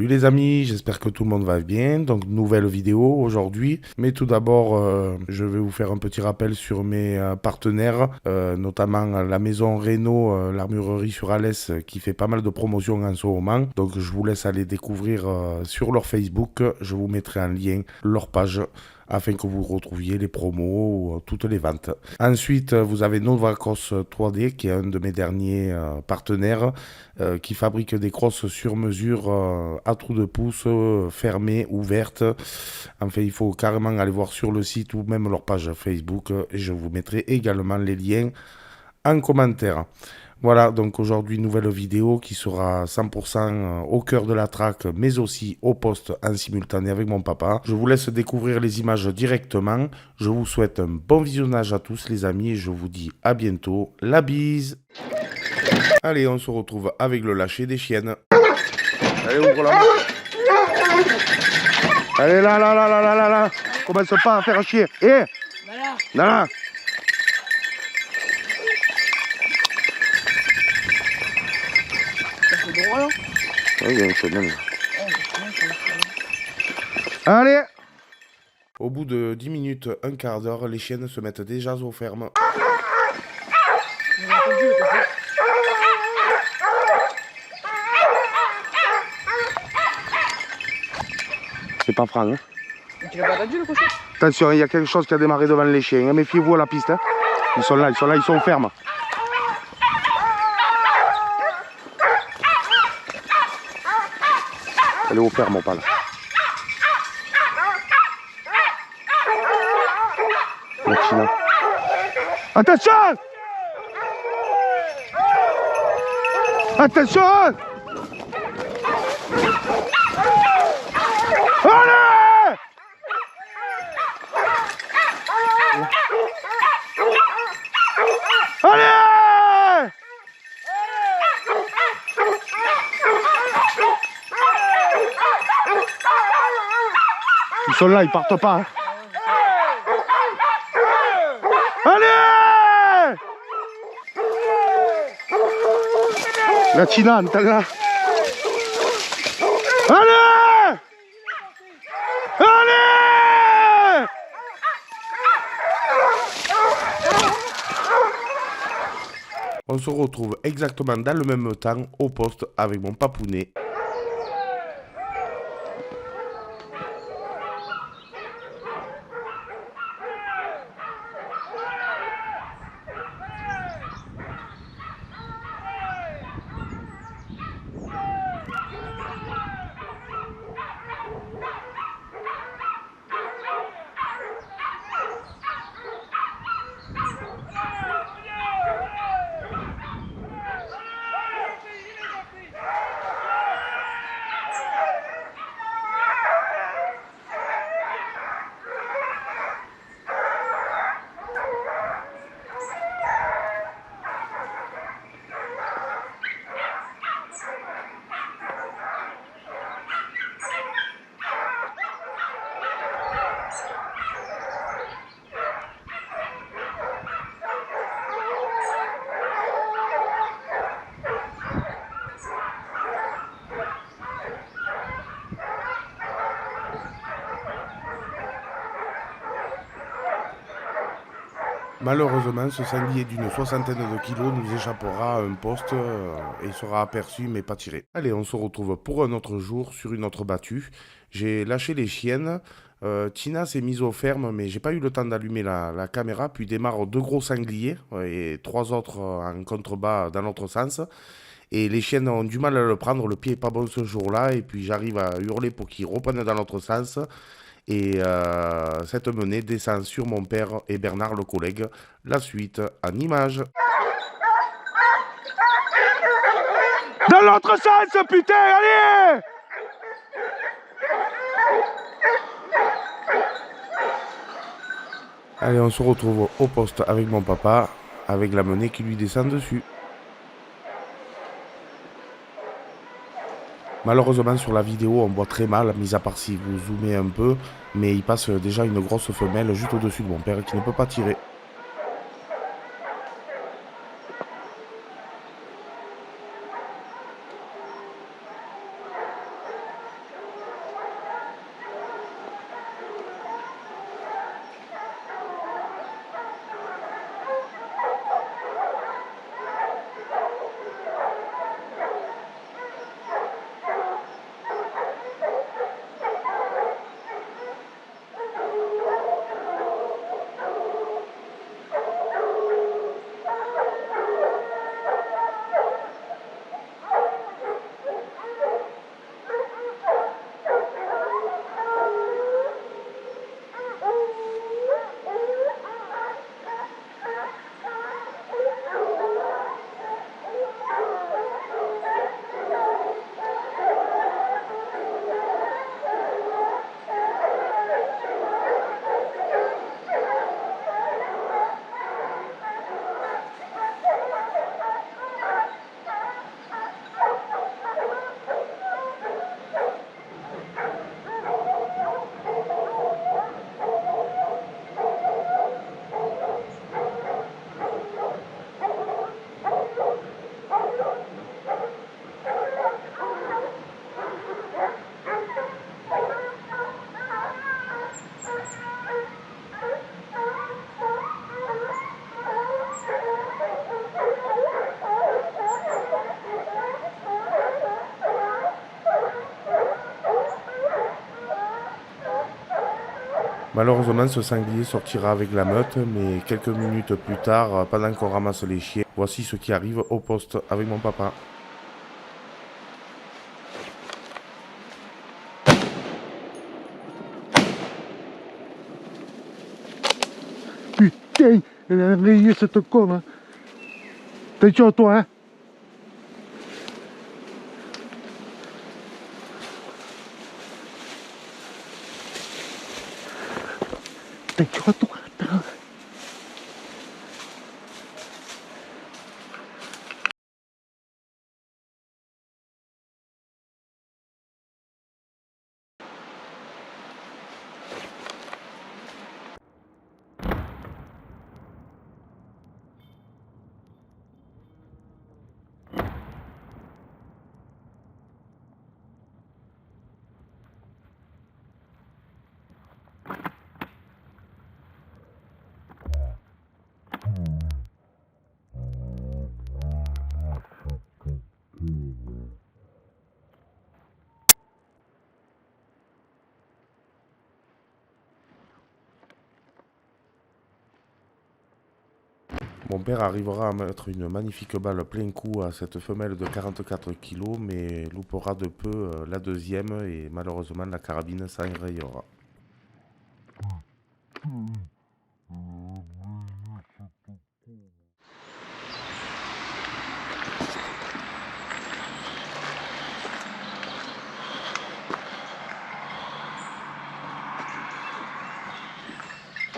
Salut les amis, j'espère que tout le monde va bien. Donc nouvelle vidéo aujourd'hui. Mais tout d'abord, je vais vous faire un petit rappel sur mes partenaires, notamment la maison Reno, l'armurerie sur Alès, qui fait pas mal de promotions en ce moment. Donc je vous laisse aller découvrir sur leur Facebook. Je vous mettrai en lien leur page afin que vous retrouviez les promos ou toutes les ventes. Ensuite, vous avez Novacross 3D, qui est un de mes derniers partenaires, qui fabrique des crosses sur mesure à trous de pouce, fermées, ouvertes. Enfin, il faut carrément aller voir sur le site ou même leur page Facebook, et je vous mettrai également les liens en commentaire. Voilà, donc aujourd'hui, nouvelle vidéo qui sera 100% au cœur de la track, mais aussi au poste en simultané avec mon papa. Je vous laisse découvrir les images directement. Je vous souhaite un bon visionnage à tous les amis et je vous dis à bientôt. La bise. Allez, on se retrouve avec le lâcher des chiennes. Allez, ouvre la main. Allez, là, là, là, là, là, là, là. Commence pas à faire chier. Eh, là, là. Droit là. Oui, il y a un chemin. Allez. Au bout de 10 minutes, un quart d'heure, les chiennes se mettent déjà aux fermes. C'est pas franc, hein. Tu l'as pas entendu le cochon? Attention, il y a quelque chose qui a démarré devant les chiens. Méfiez-vous à la piste. Hein. Ils sont là, ils sont fermes. Allez au ferme, pas là. Maxina. Attention! Attention! Allez! Allez! Ils sont là, ils partent pas. Hein. Allez! La China, t'as là. Allez! Allez! On se retrouve exactement dans le même temps au poste avec mon papounet. Malheureusement, ce sanglier d'une soixantaine de kilos nous échappera à un poste et sera aperçu mais pas tiré. Allez, on se retrouve pour un autre jour sur une autre battue. J'ai lâché les chiennes. Tina s'est mise au ferme, mais j'ai pas eu le temps d'allumer la caméra. Puis démarrent deux gros sangliers et trois autres en contrebas dans l'autre sens. Et les chiennes ont du mal à le prendre. Le pied est pas bon ce jour-là. Et puis j'arrive à hurler pour qu'ils reprennent dans l'autre sens. Et cette menée descend sur mon père et Bernard, le collègue. La suite en image. Dans l'autre sens, putain, allez! Allez, on se retrouve au poste avec mon papa, avec la menée qui lui descend dessus. Malheureusement, sur la vidéo, on voit très mal, mis à part si vous zoomez un peu, mais il passe déjà une grosse femelle juste au-dessus de mon père qui ne peut pas tirer. Malheureusement, ce sanglier sortira avec la meute, mais quelques minutes plus tard, pendant qu'on ramasse les chiens, voici ce qui arrive au poste avec mon papa. Putain, elle a rayé cette con, hein. Attention à toi, hein. Attention à toi, attends. Mon père arrivera à mettre une magnifique balle plein coup à cette femelle de 44 kg, mais loupera de peu la deuxième et malheureusement la carabine s'enrayera.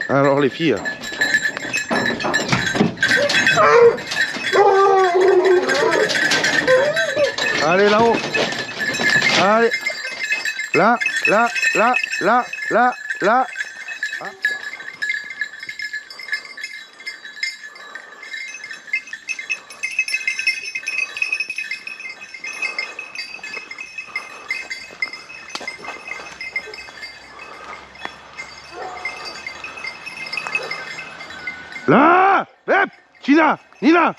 Alors les filles. Allez là-haut. Allez. Là, là, là, là, là, là. Ah. Là. Hep. Tina. Nina.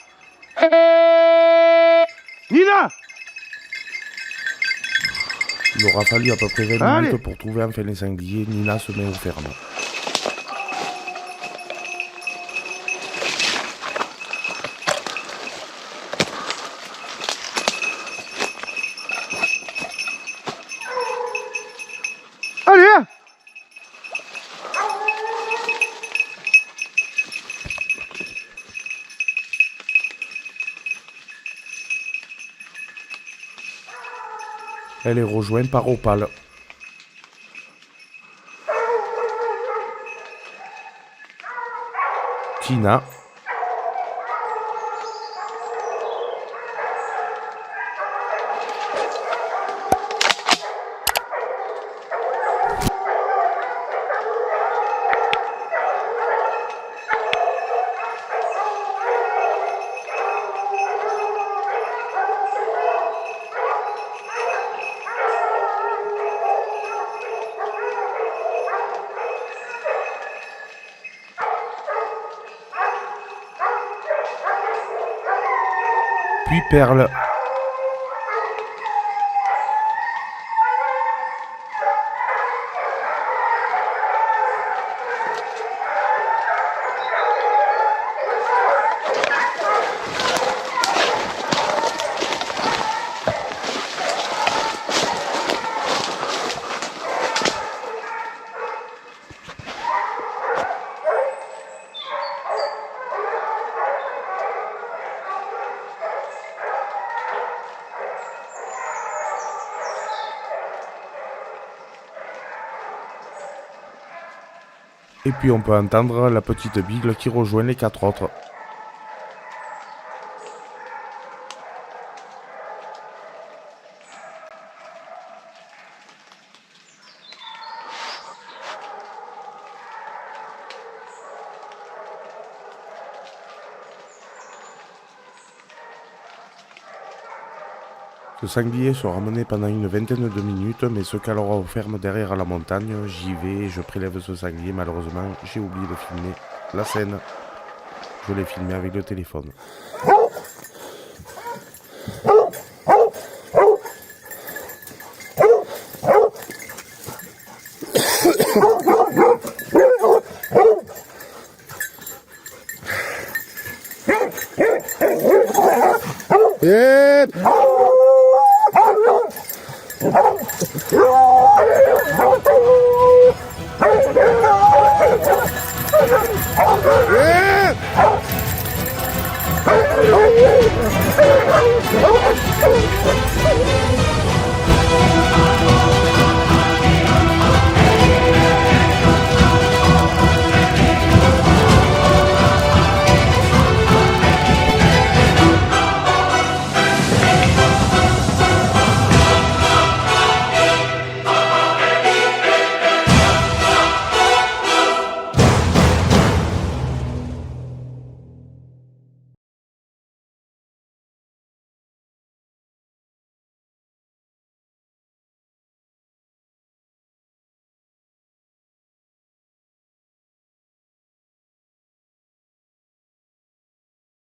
Nina. Il aura fallu à peu près 20 Allez. minutes pour trouver enfin les sangliers. Nina se met au ferme. Allez. Hein. Elle est rejointe par Opal. Tina. Puis Perle. Et puis on peut entendre la petite bigle qui rejoint les 4 autres. Ce sanglier sera mené pendant une vingtaine de minutes, mais ce qu'elle aura ferme derrière la montagne, j'y vais, je prélève ce sanglier. Malheureusement, j'ai oublié de filmer la scène. Je l'ai filmé avec le téléphone. Et...